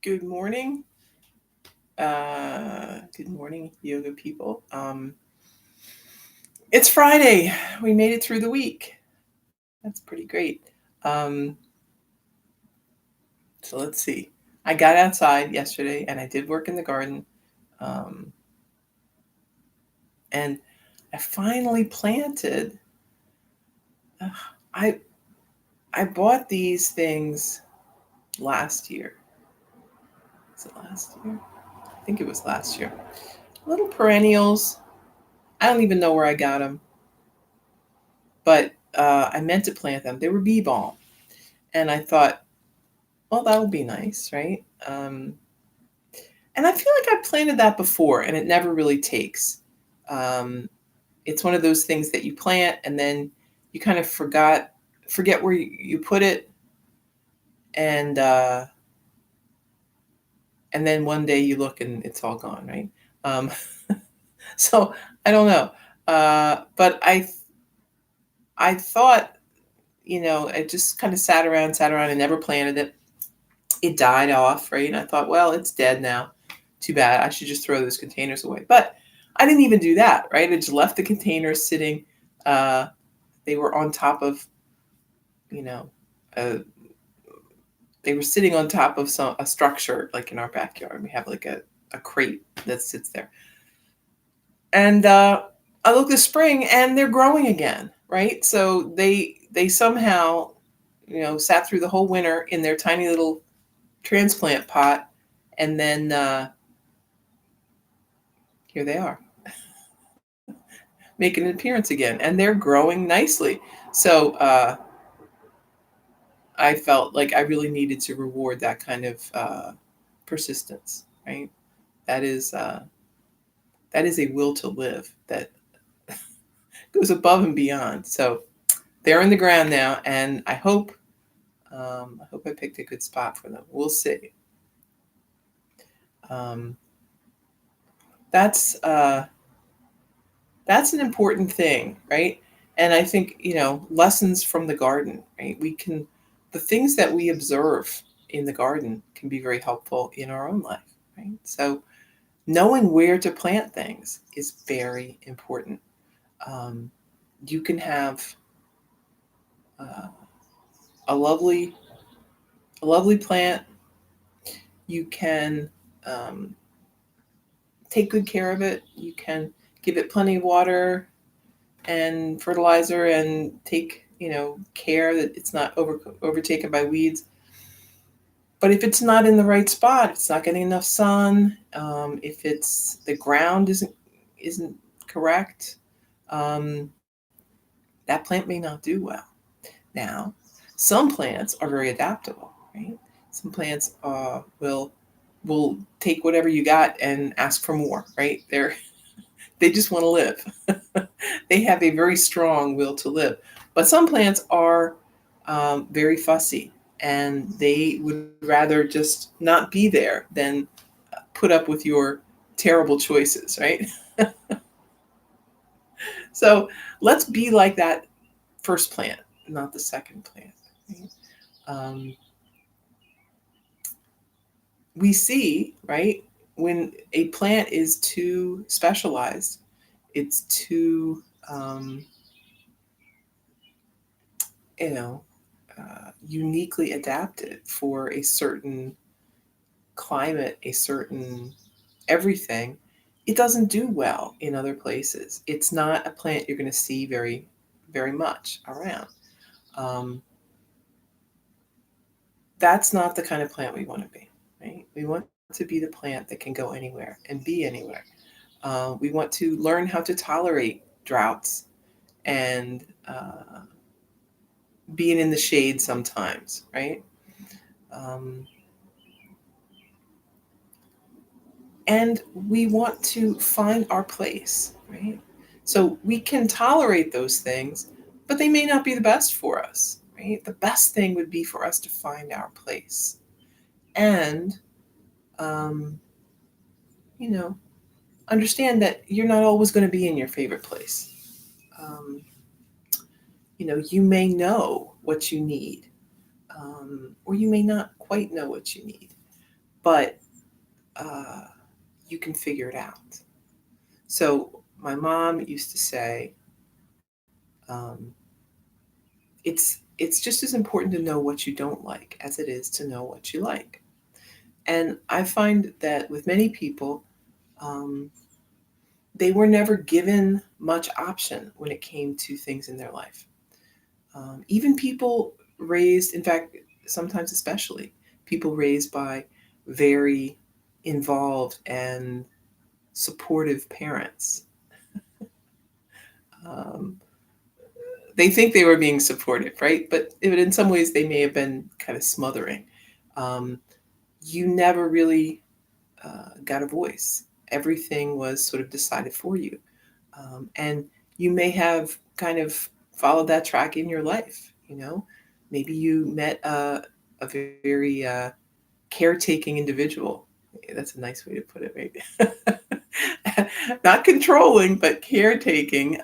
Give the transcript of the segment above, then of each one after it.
Good morning. Good morning, yoga people. It's Friday. We made it through the week. That's pretty great. Um, so let's see. I got outside yesterday and I did work in the garden. Um, and I finally planted. Uh, I I bought these things last year. Is it last year? I think it was last year. Little perennials. I don't even know where I got them, but I meant to plant them. They were bee balm, and I thought, well, that would be nice, right? Um, and I feel like I've planted that before, and it never really takes. Um, it's one of those things that you plant, and then you kind of forget where you put it, and uh, and then one day you look and it's all gone, right? Um, so I don't know, but I thought, I just kind of sat around, and never planted it. It died off, right? And I thought, well, it's dead now. Too bad. I should just throw those containers away. But I didn't even do that, right? I just left the containers sitting. Uh, they were on top of, you know, uh, they were sitting on top of a structure, like in our backyard. We have like a crate that sits there. And I look this spring, and they're growing again, right? So they somehow, sat through the whole winter in their tiny little transplant pot, and then here they are, making an appearance again, and they're growing nicely. So I felt like I really needed to reward that kind of persistence, right? That is uh, that is a will to live that goes above and beyond. So they're in the ground now, and I hope I picked a good spot for them. We'll see. Um, that's uh, that's an important thing, right? And I think, lessons from the garden, right? The things that we observe in the garden can be very helpful in our own life, right? So knowing where to plant things is very important. Um, you can have uh, a lovely, a lovely plant. You can um, take good care of it. You can give it plenty of water and fertilizer, and take care that it's not overtaken by weeds. But if it's not in the right spot, if it's not getting enough sun, if it's the ground isn't correct, um, that plant may not do well. Now, some plants are very adaptable, right? Some plants will take whatever you got and ask for more, right? They just want to live. They have a very strong will to live. But some plants are very fussy, and they would rather just not be there than put up with your terrible choices, right? So let's be like that first plant, not the second plant. Right? Um, we see, right, when a plant is too specialized, it's too, um, you know, uniquely adapted for a certain climate, a certain everything, it doesn't do well in other places. It's not a plant you're going to see very, very much around. Um, that's not the kind of plant we want to be, right? We want to be the plant that can go anywhere and be anywhere. We want to learn how to tolerate droughts and being in the shade sometimes, right? Um, and we want to find our place, right? So we can tolerate those things, but they may not be the best for us, right? The best thing would be for us to find our place and, um, you know, understand that you're not always going to be in your favorite place. Um, you may know what you need, or you may not quite know what you need. but uh, you can figure it out. So my mom used to say, um, it's just as important to know what you don't like as it is to know what you like. And I find that with many people, um, they were never given much option when it came to things in their life. Even people raised, in fact, sometimes especially people raised by very involved and supportive parents. Um, they think they were being supportive, right? But in some ways, they may have been kind of smothering. Um, you never really got a voice. Everything was sort of decided for you. And you may have kind of followed that track in your life. Maybe you met a very caretaking individual. That's a nice way to put it, right? Not controlling, but caretaking.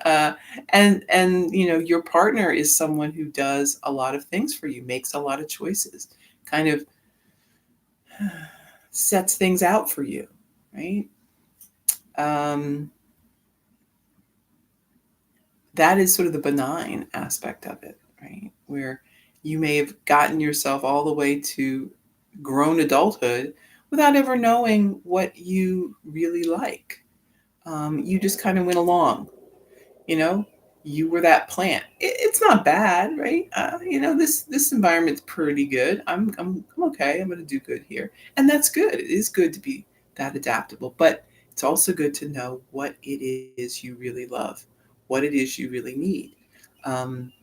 And your partner is someone who does a lot of things for you, makes a lot of choices, kind of sets things out for you, right? Um, that is sort of the benign aspect of it, right? Where you may have gotten yourself all the way to grown adulthood without ever knowing what you really like. You just kind of went along, you know. You were that plant. It's not bad, right? This environment's pretty good. I'm okay. I'm gonna do good here, and that's good. It is good to be that adaptable, but it's also good to know what it is you really love, what it is you really need. Um,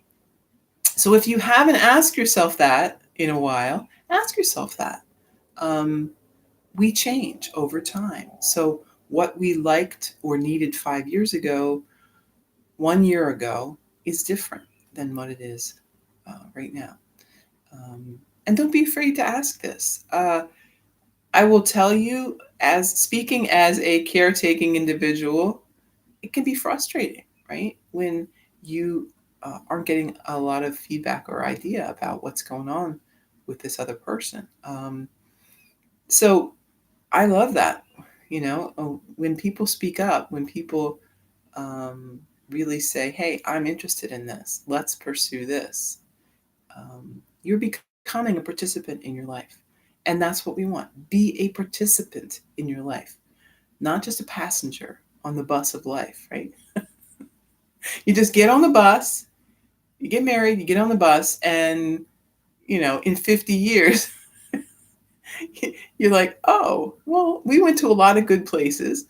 so if you haven't asked yourself that in a while, ask yourself that. Um, we change over time. So what we liked or needed 5 years ago, 1 year ago, is different than what it is right now. Um, and don't be afraid to ask this. I will tell you, as speaking as a caretaking individual, it can be frustrating, right? When you aren't getting a lot of feedback or idea about what's going on with this other person. So I love that, when people speak up, when people um, really say, hey, I'm interested in this, let's pursue this. You're becoming a participant in your life. And that's what we want. Be a participant in your life, not just a passenger on the bus of life, right? You just get on the bus, you get married, you get on the bus, and in 50 years, you're like, oh, well, we went to a lot of good places,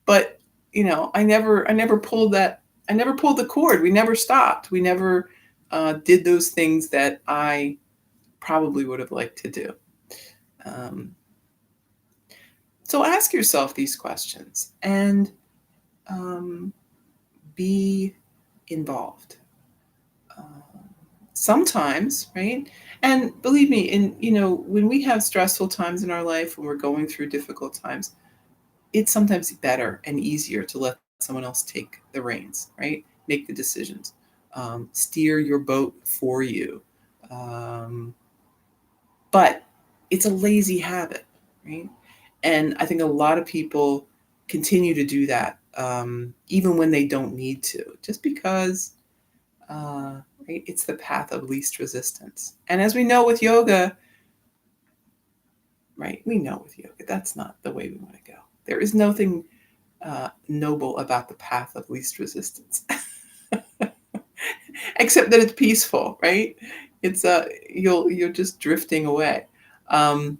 but I never pulled that. I never pulled the cord. We never stopped. We never did those things that I probably would have liked to do. Um, so ask yourself these questions and um, be involved. Sometimes, right? And believe me, when we have stressful times in our life, when we're going through difficult times, it's sometimes better and easier to let someone else take the reins, right? Make the decisions, steer your boat for you. Um, but it's a lazy habit, right? And I think a lot of people continue to do that, even when they don't need to, just because right, it's the path of least resistance. And as we know with yoga, right, we know with yoga, that's not the way we want to go. There is nothing noble about the path of least resistance, except that it's peaceful, right? It's you're just drifting away. Um,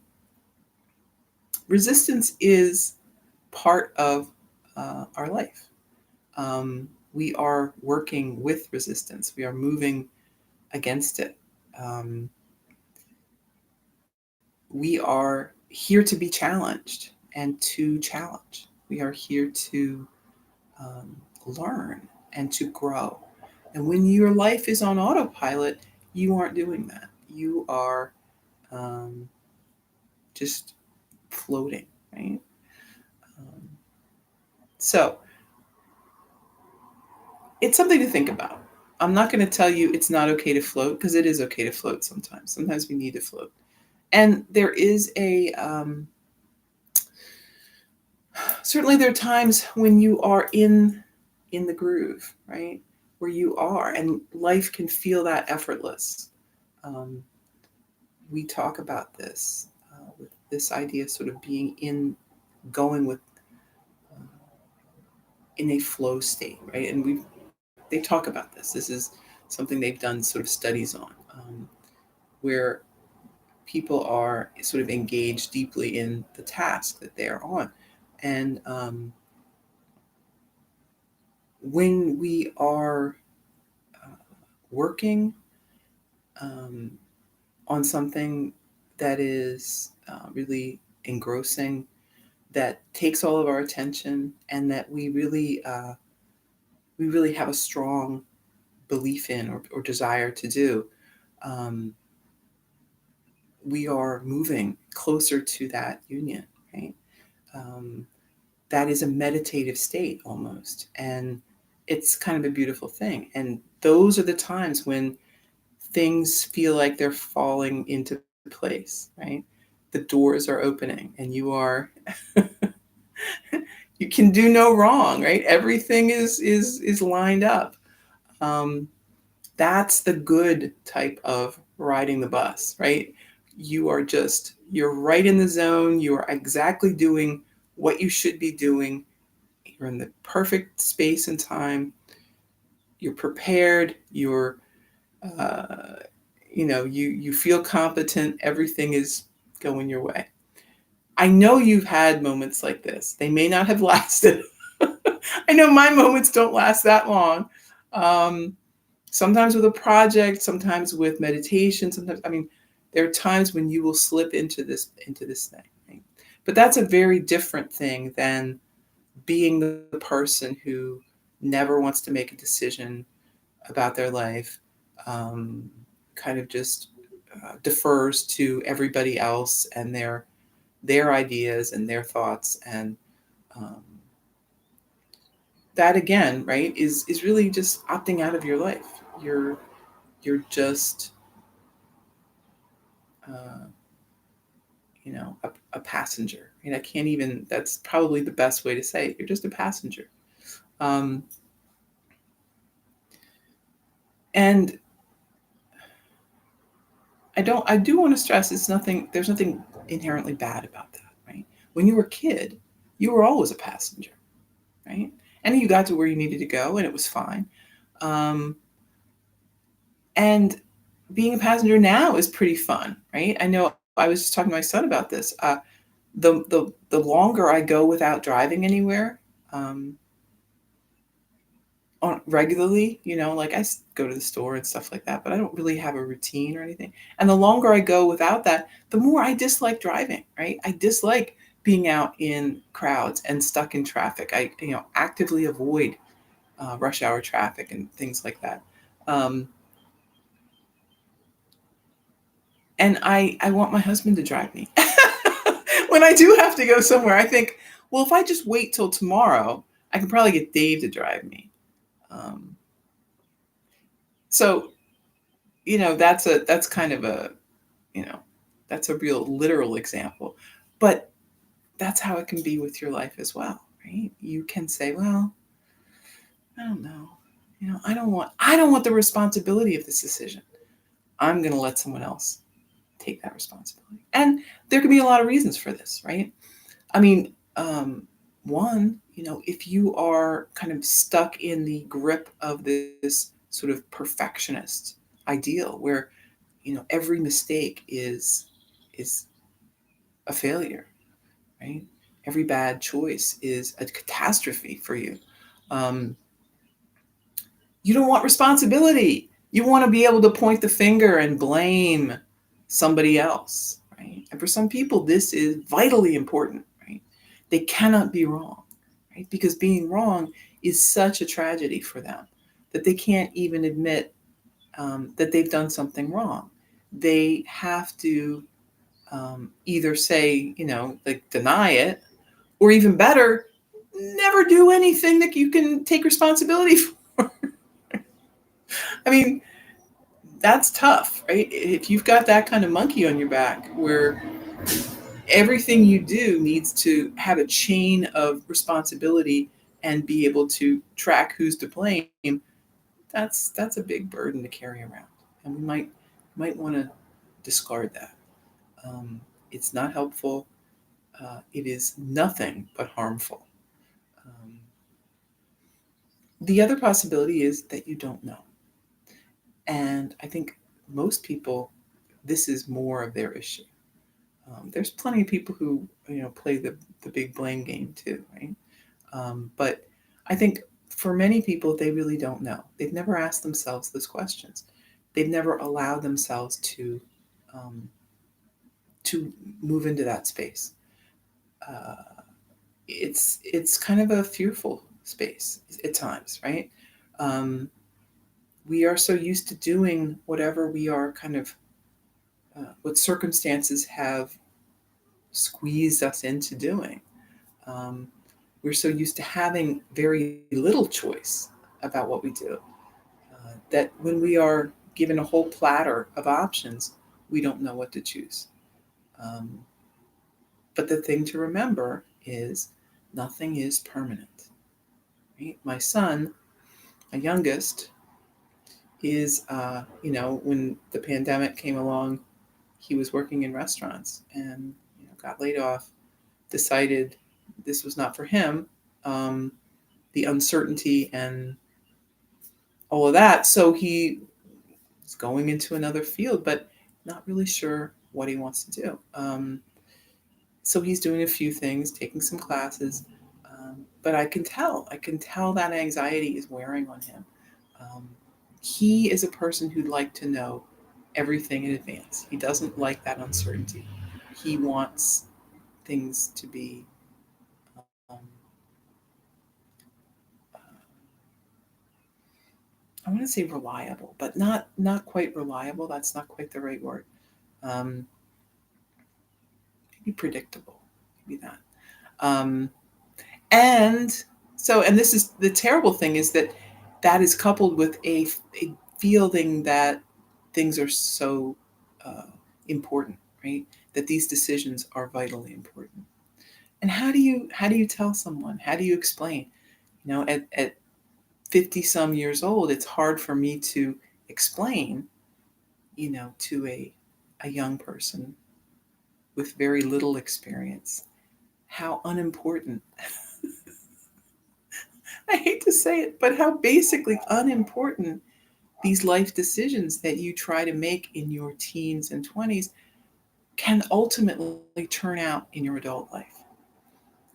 Resistance is part of our life. We are working with resistance. We are moving against it. Um, we are here to be challenged and to challenge. We are here to learn and to grow. And when your life is on autopilot, you aren't doing that. You are um, just floating, right? Um, so it's something to think about. I'm not going to tell you it's not okay to float, because it is okay to float sometimes. Sometimes we need to float. And there is Certainly there are times when you are in the groove, right? Where you are, and life can feel that effortless. Um, we talk about this with this idea of sort of being in, going with, uh, in a flow state, right? And they talk about this. This is something they've done sort of studies on, where people are sort of engaged deeply in the task that they are on. And when we are working um, on something that is really engrossing, that takes all of our attention, and that we really have a strong belief in, or desire to do, um, we are moving closer to that union, right? Um, that is a meditative state almost, and it's kind of a beautiful thing. And those are the times when things feel like they're falling into place, right? The doors are opening, and you are you can do no wrong, right? Everything is lined up. Um, that's the good type of riding the bus, right? You're right in the zone. You are exactly doing what you should be doing. You're in the perfect space and time. You're prepared. Uh, you feel competent. Everything is going your way. I know you've had moments like this. They may not have lasted. I know my moments don't last that long. Um, Sometimes with a project, sometimes with meditation, sometimes, I mean, there are times when you will slip into this thing. Right? But that's a very different thing than being the person who never wants to make a decision about their life, um, kind of just defers to everybody else and their ideas and their thoughts. And um, that again, right, is really just opting out of your life. You're just uh, a passenger. I mean, I can't even. That's probably the best way to say it. You're just a passenger. Um, and I do want to stress, it's nothing. There's nothing inherently bad about that, right? When you were a kid, you were always a passenger, right? And you got to where you needed to go, and it was fine. Um, and being a passenger now is pretty fun, right? I know I was just talking to my son about this. The longer I go without driving anywhere, um, on regularly, like I go to the store and stuff like that, but I don't really have a routine or anything. And the longer I go without that, the more I dislike driving, right? I dislike being out in crowds and stuck in traffic. I, actively avoid rush hour traffic and things like that. Um, and I want my husband to drive me. When I do have to go somewhere, I think, well, if I just wait till tomorrow, I can probably get Dave to drive me. Um, so that's kind of a you know that's a real literal example, but that's how it can be with your life as well, right? You can say, well, I don't know, I don't want the responsibility of this decision. I'm going to let someone else take that responsibility. And there can be a lot of reasons for this, right? I mean, one, if you are kind of stuck in the grip of this sort of perfectionist ideal where every mistake is a failure, right? Every bad choice is a catastrophe for you. Um, you don't want responsibility. You want to be able to point the finger and blame somebody else, right? And for some people, this is vitally important, right? They cannot be wrong, right? Because being wrong is such a tragedy for them that they can't even admit that they've done something wrong. They have to either say, like deny it, or even better, never do anything that you can take responsibility for. I mean, that's tough, right? If you've got that kind of monkey on your back where Everything you do needs to have a chain of responsibility and be able to track who's to blame. That's a big burden to carry around, and we might want to discard that. Um, it's not helpful. It is nothing but harmful. Um, the other possibility is that you don't know, and I think most people, this is more of their issue. There's plenty of people who play the big blame game too, right? But I think for many people, they really don't know. They've never asked themselves those questions. They've never allowed themselves um, to move into that space. Uh, it's kind of a fearful space at times, right? Um, we are so used to doing whatever we are kind of what circumstances have squeezed us into doing. Um, we're so used to having very little choice about what we do that when we are given a whole platter of options, we don't know what to choose. Um, but the thing to remember is nothing is permanent. Right? My son, my youngest, is, when the pandemic came along, he was working in restaurants and got laid off, decided this was not for him, um, the uncertainty and all of that. So he is going into another field, but not really sure what he wants to do. So he's doing a few things, taking some classes, but I can tell that anxiety is wearing on him. Um, he is a person who'd like to know everything in advance. He doesn't like that uncertainty. He wants things to be, um, I want to say reliable, but not quite reliable. That's not quite the right word. Um, Maybe predictable. Maybe that. And and this is the terrible thing is that that is coupled with a feeling that things are so uh, important, right? That these decisions are vitally important. And how do you tell someone? How do you explain? At 50 some years old, it's hard for me to explain, to a young person with very little experience how unimportant, I hate to say it, but how basically unimportant these life decisions that you try to make in your teens and 20s can ultimately turn out in your adult life.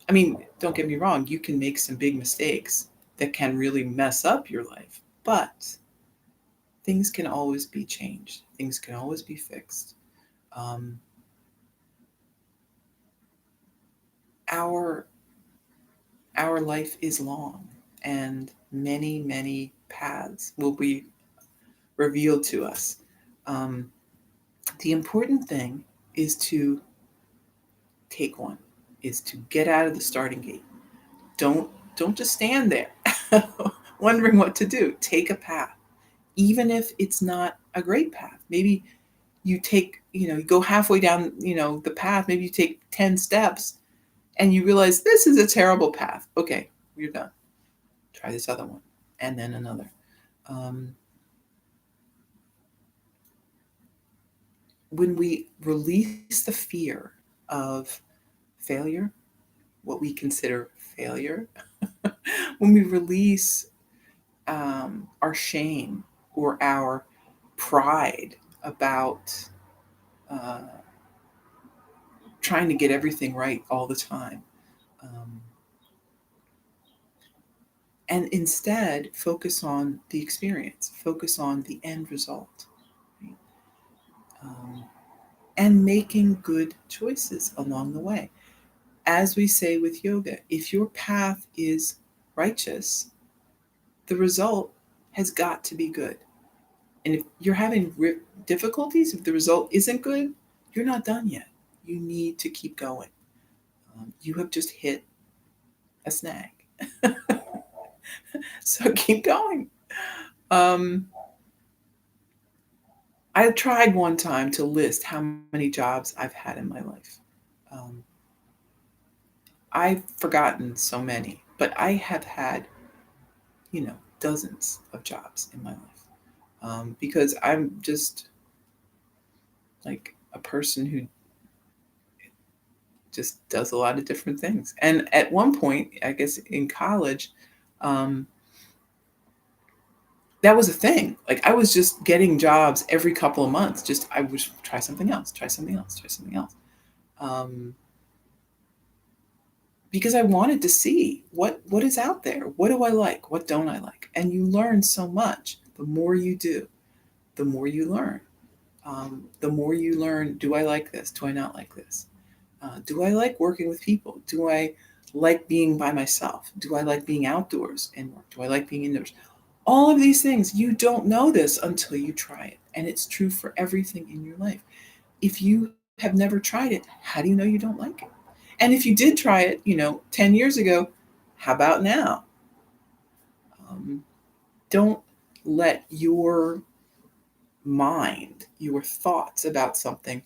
I mean, don't get me wrong, you can make some big mistakes that can really mess up your life, but things can always be changed, things can always be fixed. Um, our our life is long, and many paths will be revealed to us. Um, the important thing is to take one, is to get out of the starting gate. Don't don't just stand there wondering what to do. Take a path, even if it's not a great path. Maybe you go halfway down, the path. Maybe you take 10 steps and you realize this is a terrible path. Okay, you're done. Try this other one, and then another. Um, when we release the fear of failure, what we consider failure, when we release our shame or our pride about uh, trying to get everything right all the time, um, and instead focus on the experience, focus on the end result, right? And making good choices along the way. As we say with yoga, if your path is righteous, the result has got to be good. And if you're having difficulties, if the result isn't good, you're not done yet. You need to keep going. You have just hit a snag. So keep going. Um, I tried one time to list how many jobs I've had in my life. Um, I've forgotten so many, but I have had, dozens of jobs in my life, because I'm just like a person who just does a lot of different things. And at one point, I guess in college, um, that was a thing. Like I was just getting jobs every couple of months. Just I would try something else, try something else, try something else, um, because I wanted to see what is out there. What do I like? What don't I like? And you learn so much. The more you do, the more you learn. The more you learn. Do I like this? Do I not like this? Do I like working with people? Do I like being by myself? Do I like being outdoors and work? Do I like being indoors? All of these things, you don't know this until you try it. And it's true for everything in your life. If you have never tried it, how do you know you don't like it? And if you did try it, 10 years ago, how about now? Um, don't let your mind, your thoughts about something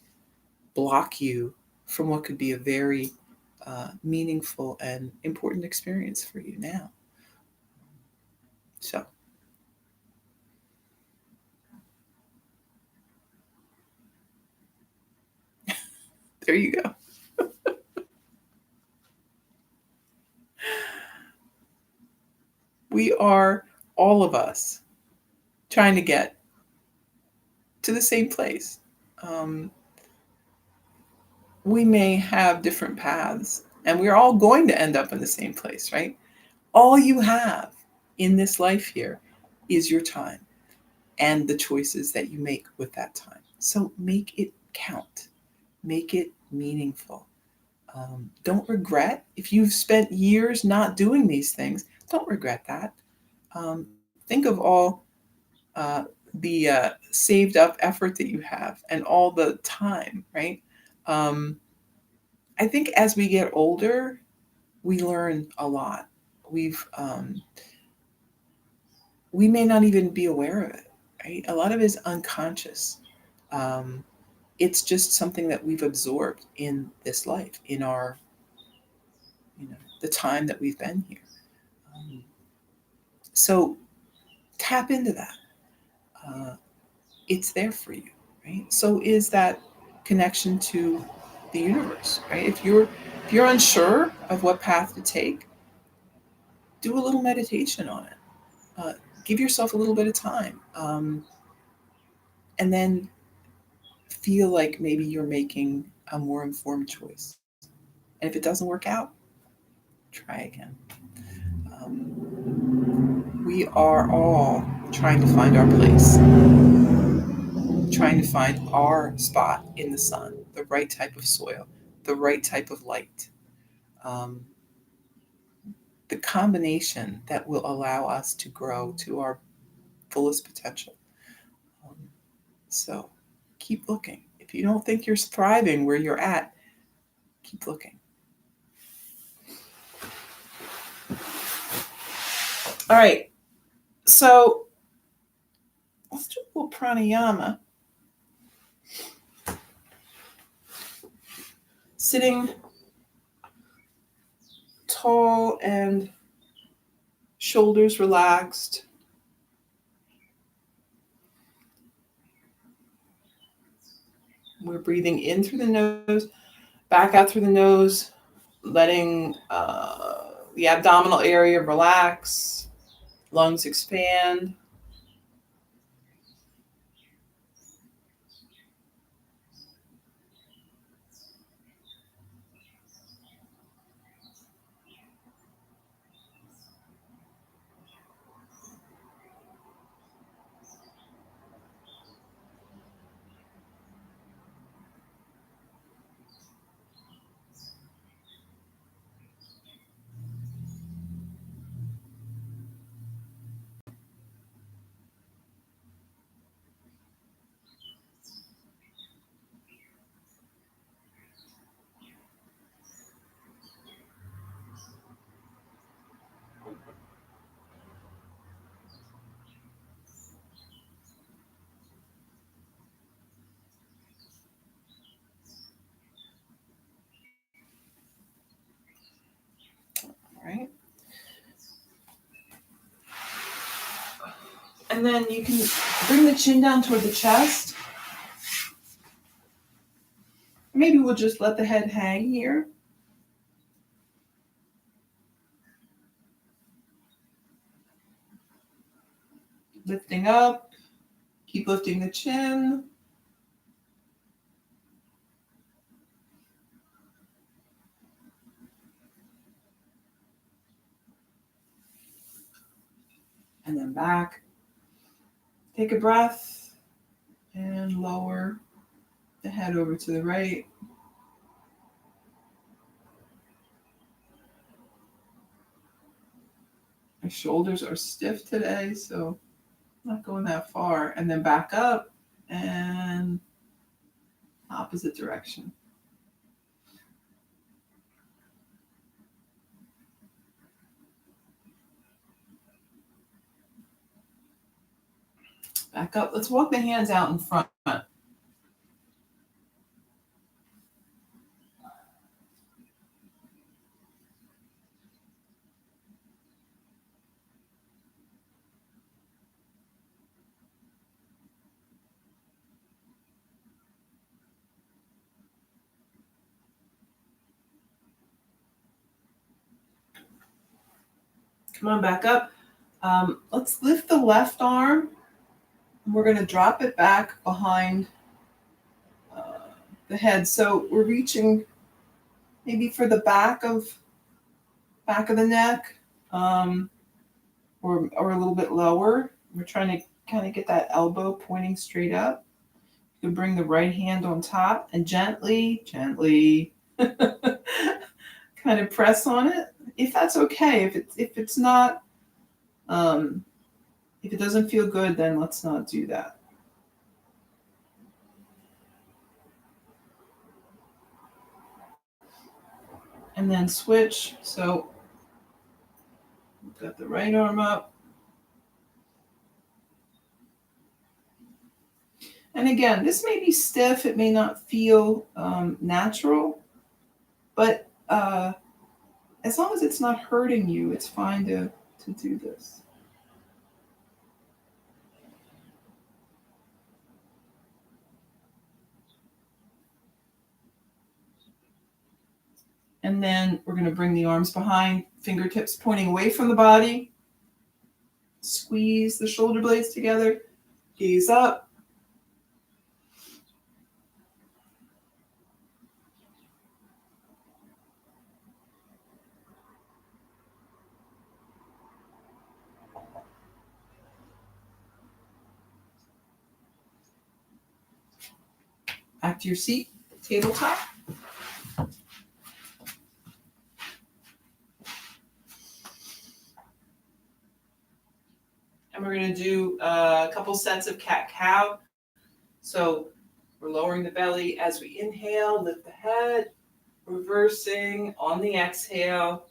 block you from what could be a very meaningful and important experience for you now. So there you go. We are, all of us, trying to get to the same place. Um, we may have different paths, and we're all going to end up in the same place, right? All you have in this life here is your time and the choices that you make with that time. So make it count, make it meaningful. Don't regret if you've spent years not doing these things. Don't regret that. Think of all uh, the saved up effort that you have and all the time, right? Um, I think as we get older, we learn a lot. We may not even be aware of it, right? A lot of it is unconscious. Um, it's just something that we've absorbed in this life, in our, the time that we've been here. Um, so tap into that. Uh, it's there for you, right? So is that connection to the universe, right? If you're unsure of what path to take, do a little meditation on it. Give yourself a little bit of time, and then feel like maybe you're making a more informed choice. And if it doesn't work out, try again. We are all trying to find our place, trying to find our spot in the sun, the right type of soil, the right type of light, um, the combination that will allow us to grow to our fullest potential. Um, so keep looking. If you don't think you're thriving where you're at, keep looking. All right. So let's do a little pranayama. Sitting tall and shoulders relaxed. We're breathing in through the nose, back out through the nose, letting the abdominal area relax, lungs expand. And then you can bring the chin down toward the chest. Maybe we'll just let the head hang here. Lifting up. Keep lifting the chin. And then back. Take a breath and lower the head over to the right. My shoulders are stiff today, so I'm not going that far. And then back up and opposite direction. Back up. Let's walk the hands out in front. Come on back up. Let's lift the left arm. We're going to drop it back behind the head. So we're reaching maybe for the back of the neck, or a little bit lower. We're trying to kind of get that elbow pointing straight up. You can bring the right hand on top and gently kind of press on it. If that's okay. If it's not, if it doesn't feel good, then let's not do that. And then switch. So we've got the right arm up. And again, this may be stiff. It may not feel natural, but as long as it's not hurting you, it's fine to do this. And then we're going to bring the arms behind, fingertips pointing away from the body. Squeeze the shoulder blades together. Gaze up. Back to your seat, tabletop. And we're going to do a couple sets of cat-cow. So we're lowering the belly as we inhale, lift the head, reversing on the exhale.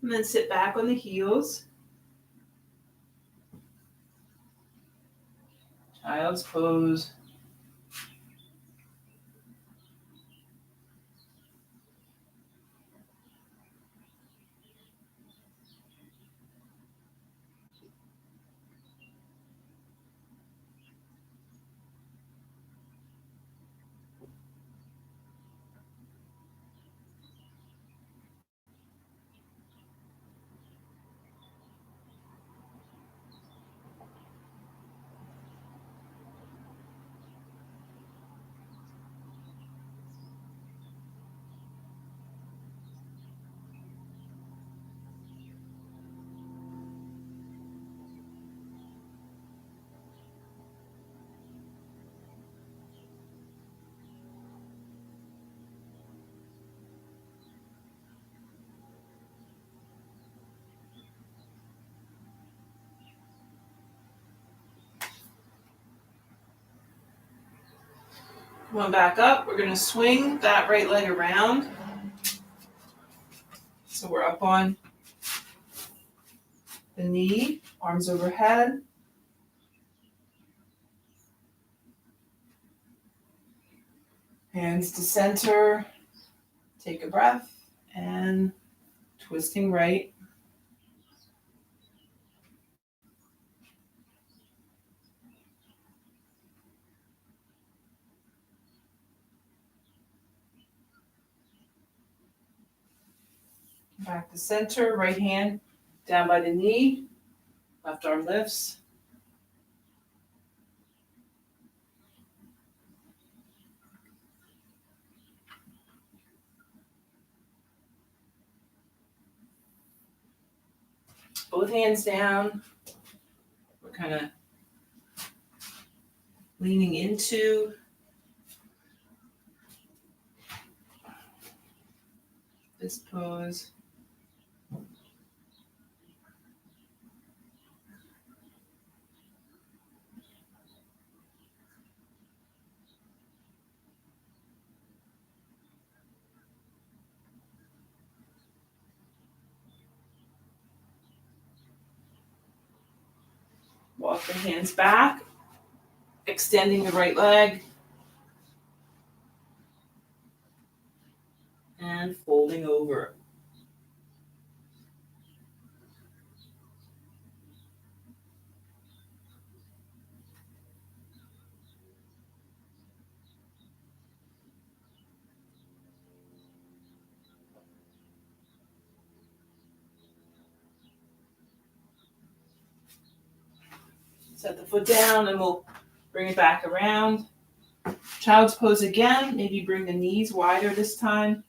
And then sit back on the heels. Child's pose. Come on back up. We're going to swing that right leg around. So we're up on the knee, arms overhead. Hands to center. Take a breath and twisting right. Back to center, right hand down by the knee, left arm lifts. Both hands down. We're kind of leaning into this pose. Walk the hands back, extending the right leg, and folding over. Set the foot down and we'll bring it back around. Child's pose again. Maybe bring the knees wider this time.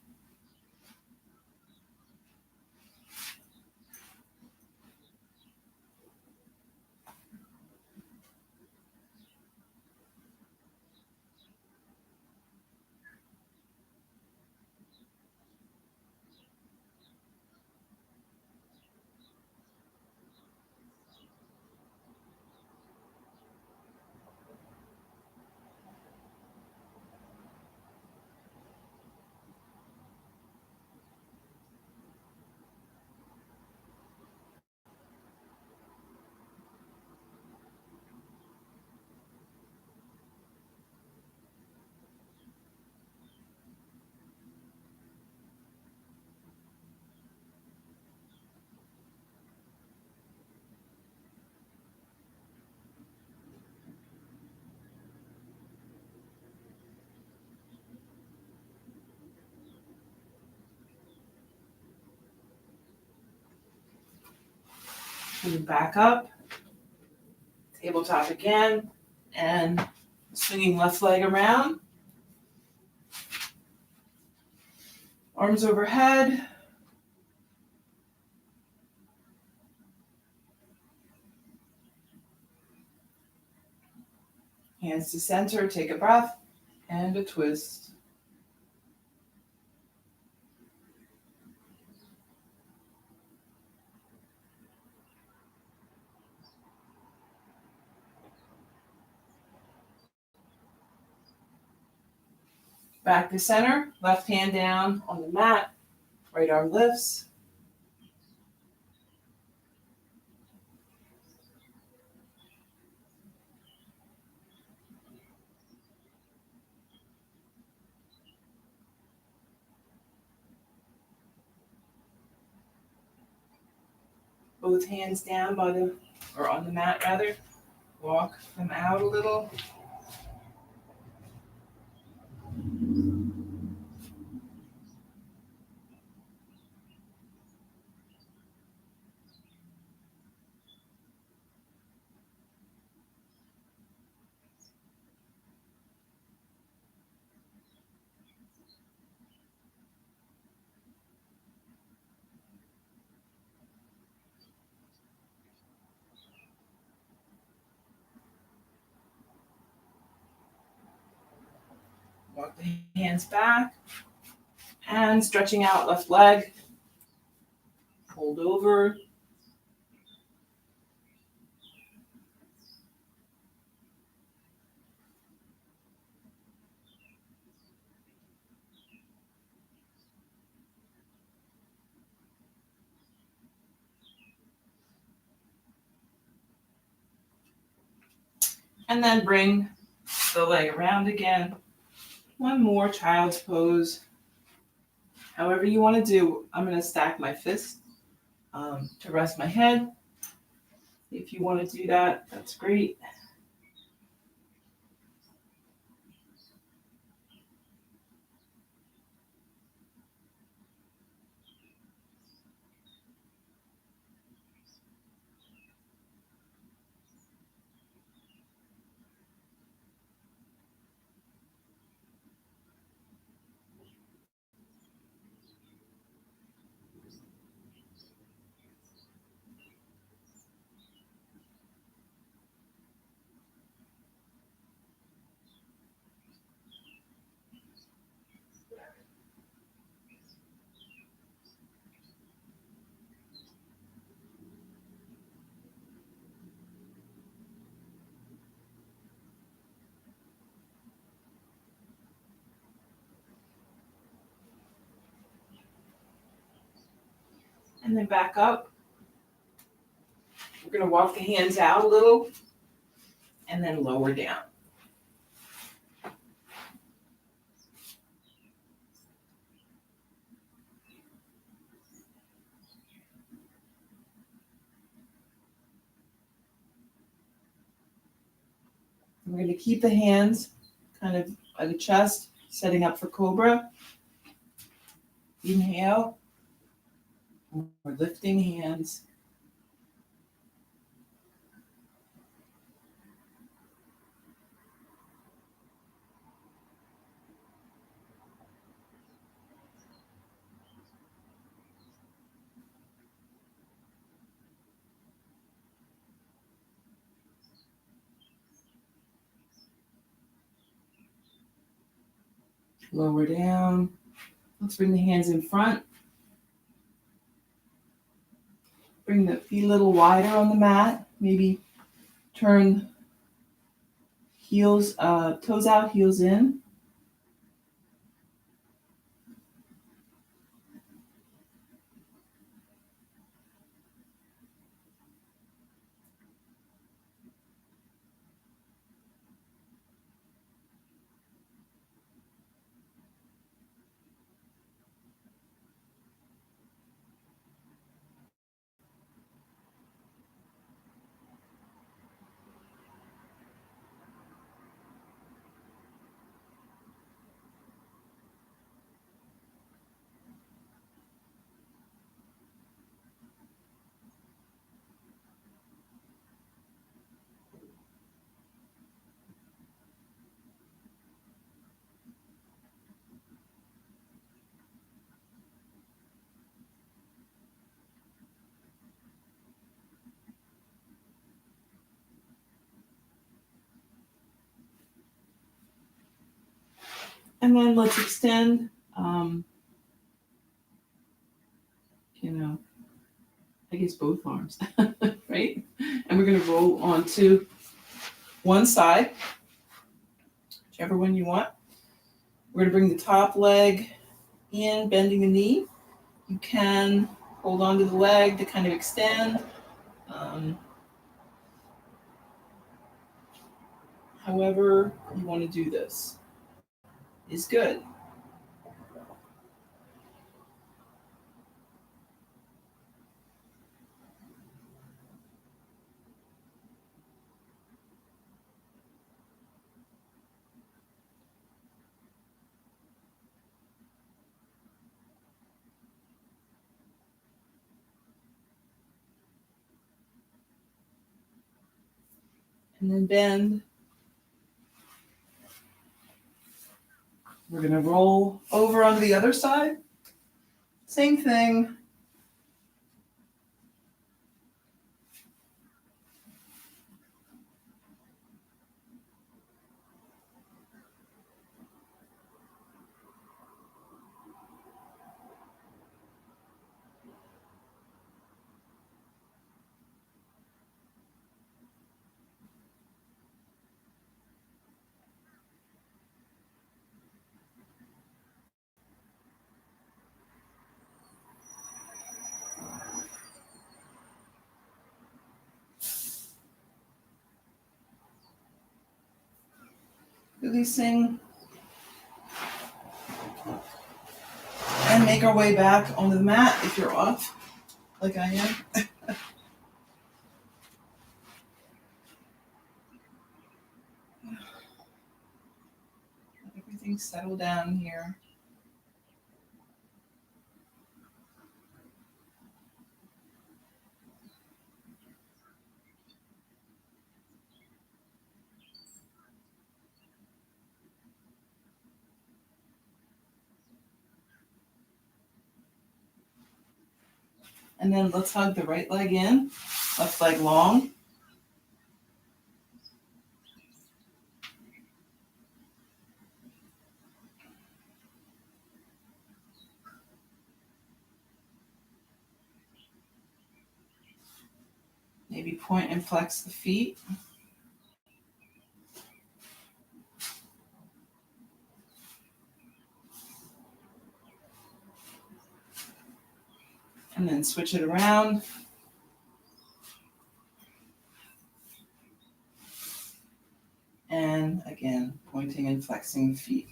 Move back up. Tabletop again. And swinging left leg around. Arms overhead. Hands to center. Take a breath. And a twist. Back to center. Left hand down on the mat. Right arm lifts. Both hands down by or on the mat rather. Walk them out a little. Walk the hands back. And stretching out left leg. Fold over. And then bring the leg around again. One more child's pose. However you want to do. I'm going to stack my fist to rest my head. If you want to do that, that's great. And then back up. We're going to walk the hands out a little and then lower down. We're going to keep the hands kind of by the chest, setting up for Cobra. Inhale. We're lifting hands. Lower down. Let's bring the hands in front. Bring the feet a little wider on the mat. Maybe turn heels, toes out, heels in. And then let's extend, I guess both arms, right? And we're going to roll onto one side, whichever one you want. We're going to bring the top leg in, bending the knee. You can hold on to the leg to kind of extend. However you want to do this is good. And then bend. We're going to roll over onto the other side. Same thing. Releasing. And make our way back onto the mat if you're off, like I am. Let everything settle down here. And then let's hug the right leg in, left leg long. Maybe point and flex the feet. And then switch it around. And again, pointing and flexing the feet.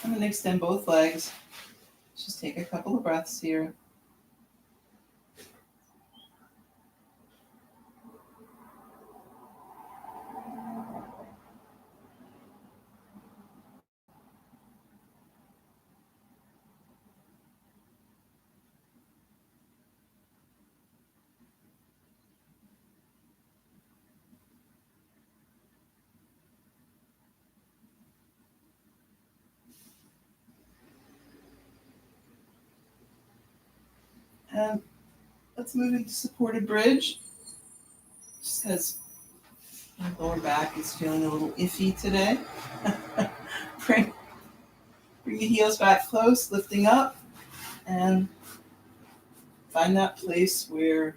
I'm going to extend both legs. Just take a couple of breaths here. And let's move into supported bridge. Just because my lower back is feeling a little iffy today. bring, bring your heels back close, lifting up, and find that place where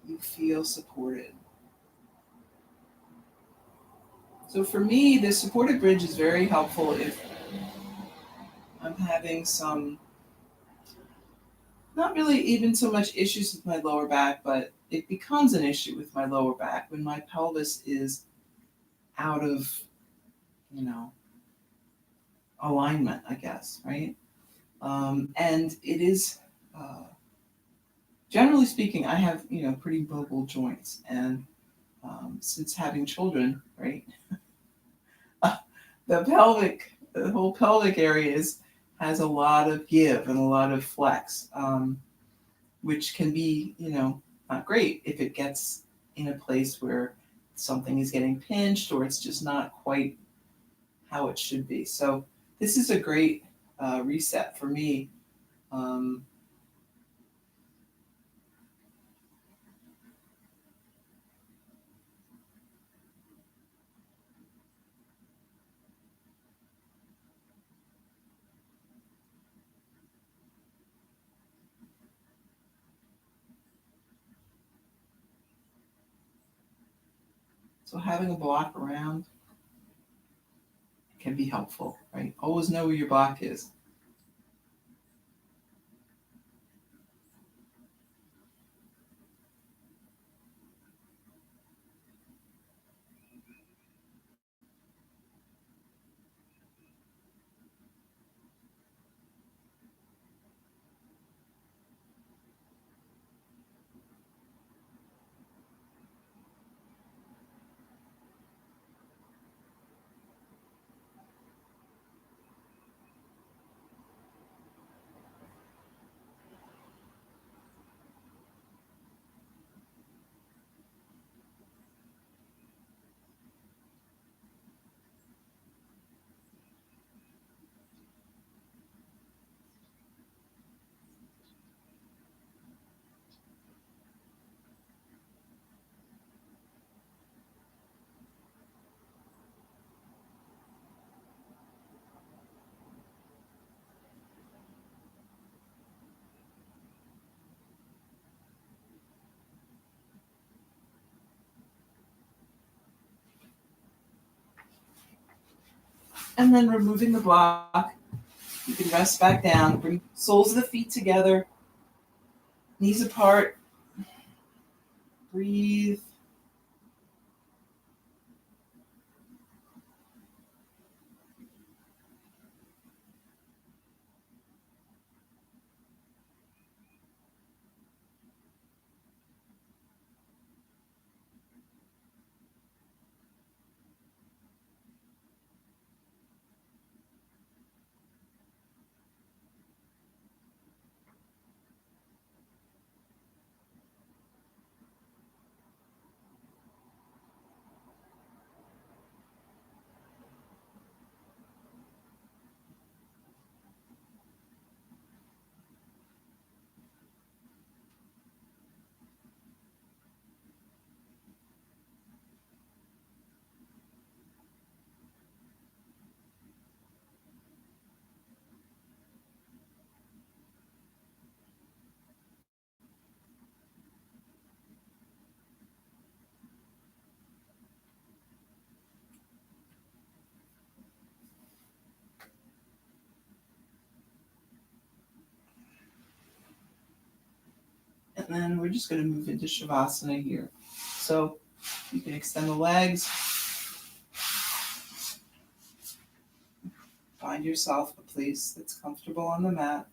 you feel supported. So for me, the supported bridge is very helpful if I'm having some, not really even so much issues with my lower back, but it becomes an issue with my lower back when my pelvis is out of, alignment, I guess, right? And it is, generally speaking, I have, pretty mobile joints. And since having children, right, the whole pelvic area has a lot of give and a lot of flex, which can be, not great if it gets in a place where something is getting pinched or it's just not quite how it should be. So this is a great reset for me. So having a block around can be helpful, right? Always know where your block is. And then removing the block, you can rest back down. Bring soles of the feet together, knees apart. Breathe. And then we're just going to move into Savasana here. So you can extend the legs, find yourself a place that's comfortable on the mat.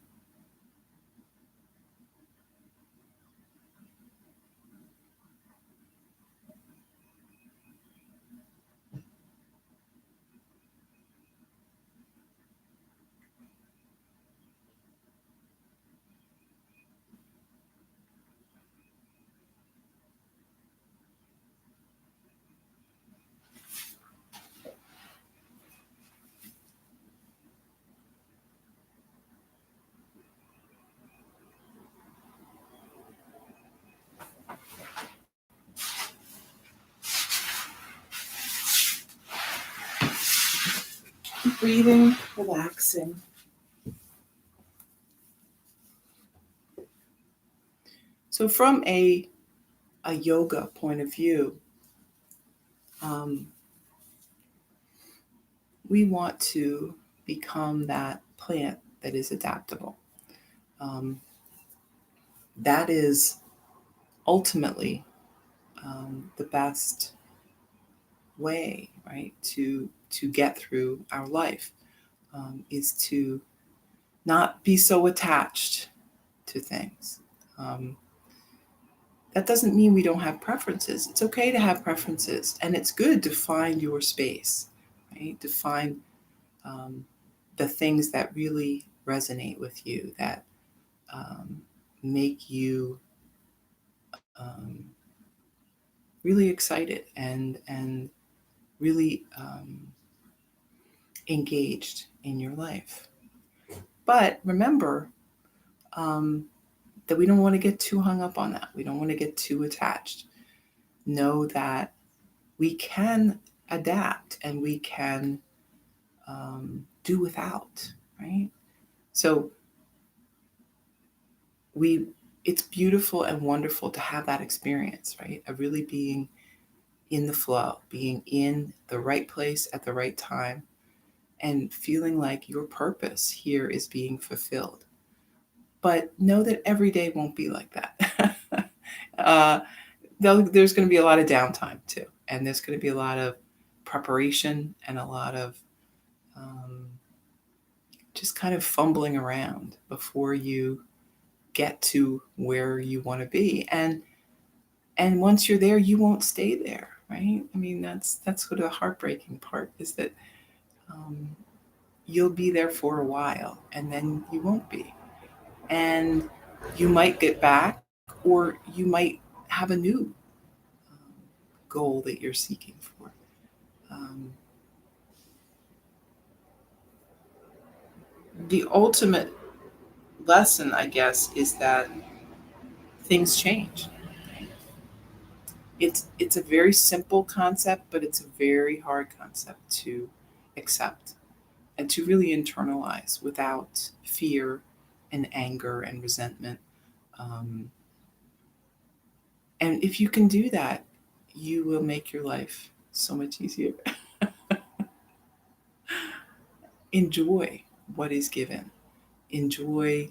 Keep breathing, relaxing. So from a yoga point of view, um, we want to become that plant that is adaptable. Um, that is ultimately the best way, right, to get through our life, is to not be so attached to things. Um, that doesn't mean we don't have preferences. It's okay to have preferences, and it's good to find your space, right? To find um, the things that really resonate with you, that um, make you um, really excited and really engaged in your life. But remember um, that we don't want to get too hung up on that. We don't want to get too attached. Know that we can adapt and we can do without, right? So we it's beautiful and wonderful to have that experience, right? Of really being in the flow, being in the right place at the right time, and feeling like your purpose here is being fulfilled. But know that every day won't be like that. uh, there's going to be a lot of downtime too, and there's going to be a lot of preparation and a lot of just kind of fumbling around before you get to where you want to be. And once you're there, you won't stay there, right? I mean, that's sort of the heartbreaking part, is that um, you'll be there for a while and then you won't be, and you might get back, or you might have a new goal that you're seeking for. Um, the ultimate lesson, I guess, is that things change. It's a very simple concept, but it's a very hard concept to accept and to really internalize without fear and anger and resentment. Um, and if you can do that, you will make your life so much easier. enjoy what is given, enjoy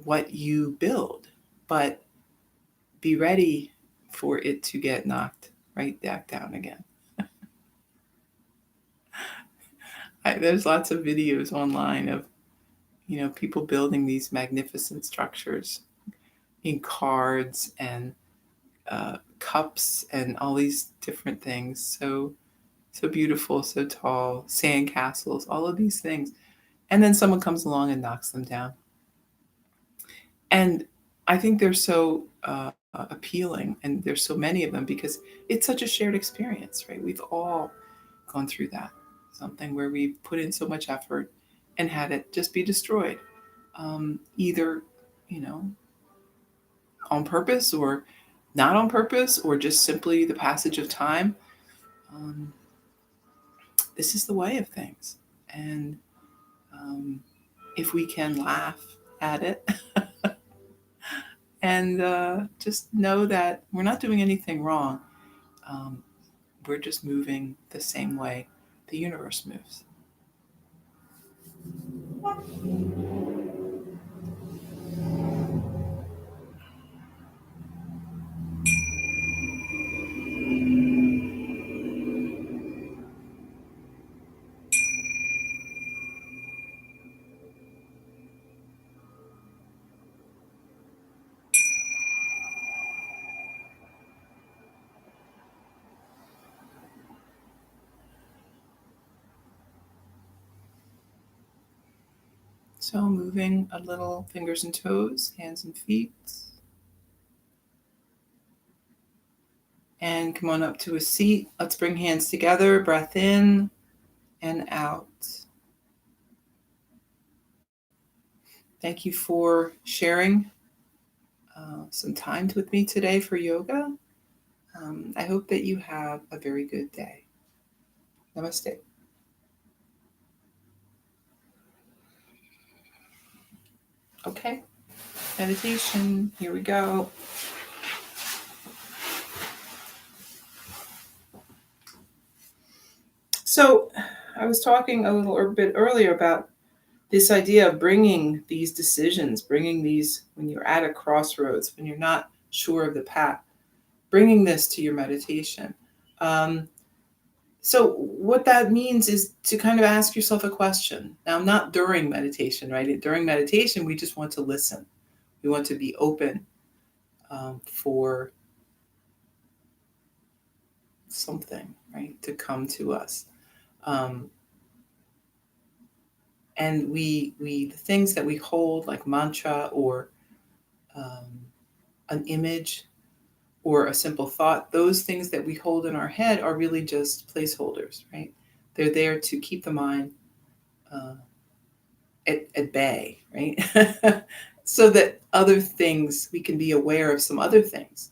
what you build, but be ready for it to get knocked right back down again. There's lots of videos online of people building these magnificent structures in cards and cups and all these different things. So beautiful, so tall, sand castles, all of these things. And then someone comes along and knocks them down. And I think they're so appealing, and there's so many of them because it's such a shared experience, right? We've all gone through that, something where we've put in so much effort and had it just be destroyed, either, on purpose or not on purpose, or just simply the passage of time. Um, this is the way of things. And if we can laugh at it and just know that we're not doing anything wrong, um, we're just moving the same way the universe moves. So moving a little fingers and toes, hands and feet. And come on up to a seat. Let's bring hands together, breath in and out. Thank you for sharing some time with me today for yoga. I hope that you have a very good day. Namaste. Okay, meditation, here we go. So I was talking a little bit earlier about this idea of bringing these decisions, bringing these when you're at a crossroads, when you're not sure of the path, bringing this to your meditation. So what that means is to kind of ask yourself a question. Now, not during meditation, right? During meditation, we just want to listen. We want to be open for something, right, to come to us. And the things that we hold, like mantra or an image or a simple thought, those things that we hold in our head are really just placeholders, right? They're there to keep the mind at bay, right? So that other things, we can be aware of some other things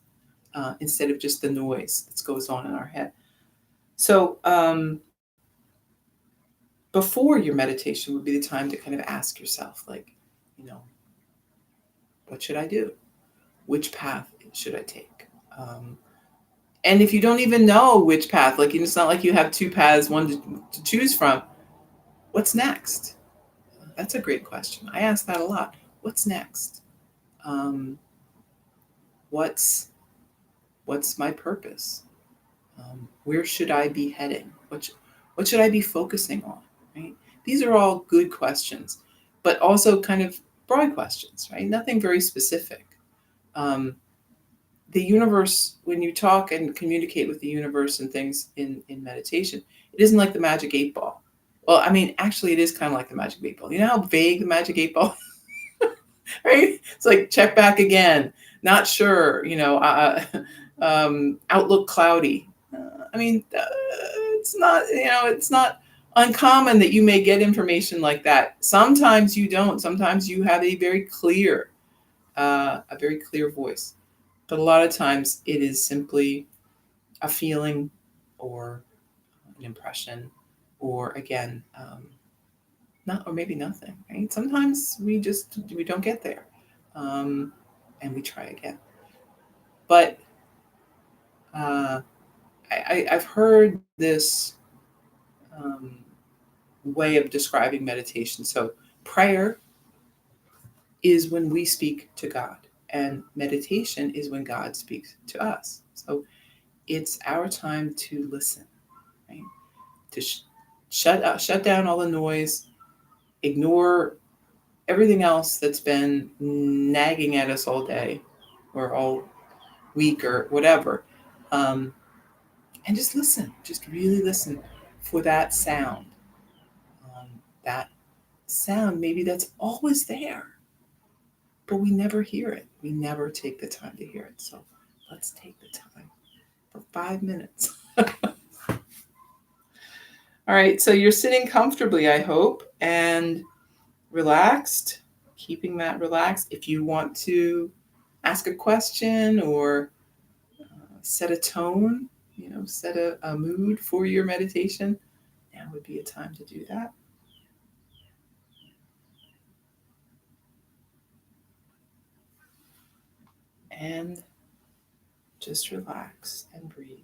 instead of just the noise that goes on in our head. So before your meditation would be the time to kind of ask yourself, like, what should I do? Which path should I take? And if you don't even know which path, like it's not like you have two paths, one to choose from, what's next? That's a great question. I ask that a lot. What's next? What's my purpose? Where should I be heading? What should I be focusing on? Right? These are all good questions, but also kind of broad questions, right? Nothing very specific. The universe, when you talk and communicate with the universe and things in meditation, it isn't like the magic 8 ball. Well, I mean, actually, it is kind of like the magic 8 ball. You know how vague the magic 8 ball, right? It's like check back again, not sure. Outlook cloudy. I mean, it's not. It's not uncommon that you may get information like that. Sometimes you don't. Sometimes you have a very clear voice. But a lot of times it is simply a feeling or an impression, or again, not, or maybe nothing, right? Sometimes we don't get there, and we try again. But I've heard this way of describing meditation. So prayer is when we speak to God, and meditation is when God speaks to us. So it's our time to listen, right? To shut down all the noise, ignore everything else that's been nagging at us all day or all week or whatever, um, and just listen. Just really listen for that sound. That sound, maybe that's always there, but we never hear it. We never take the time to hear it. So let's take the time for 5 minutes. All right, so you're sitting comfortably, I hope, and relaxed, keeping that relaxed. If you want to ask a question or set a tone, set a mood for your meditation, now would be a time to do that. And just relax and breathe.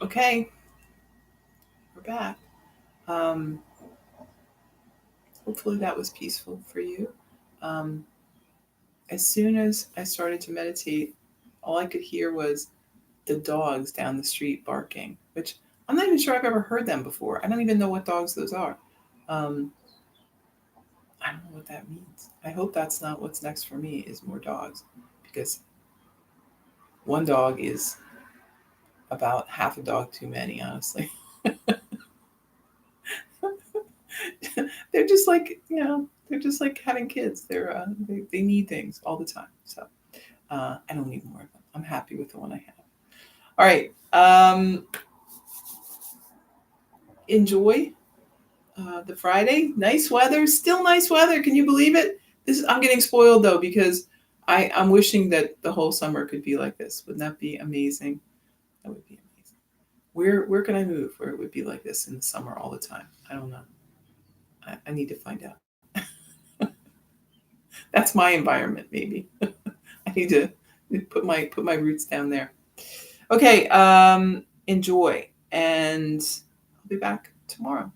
Okay, we're back. Um, Hopefully that was peaceful for you. Um, as soon as I started to meditate, all I could hear was the dogs down the street barking, which I'm not even sure I've ever heard them before. I don't even know what dogs those are. Um, I don't know what that means. I hope that's not what's next for me is more dogs, because one dog is about half a dog too many, honestly. They're just like, they're just like having kids. They need things all the time. So I don't need more of them. I'm happy with the one I have. All right. Enjoy the Friday. Nice weather. Still nice weather. Can you believe it? I'm getting spoiled though, because I'm wishing that the whole summer could be like this. Wouldn't that be amazing? That would be amazing. Where can I move where it would be like this in the summer all the time? I don't know. I need to find out. That's my environment, maybe. I need to put my roots down there. Okay, enjoy, and I'll be back tomorrow.